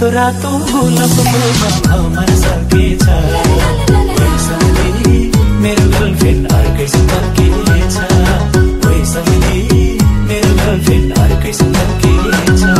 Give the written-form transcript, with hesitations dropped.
रातो रातो गुलाबको फुलमा भमर सकेछ वैशाली मेरो गर्लफ्रेन्ड अर्कैसँग फर्केछ वैशाली मेरो गर्लफ्रेन्ड अर्कैसँग फर्केछ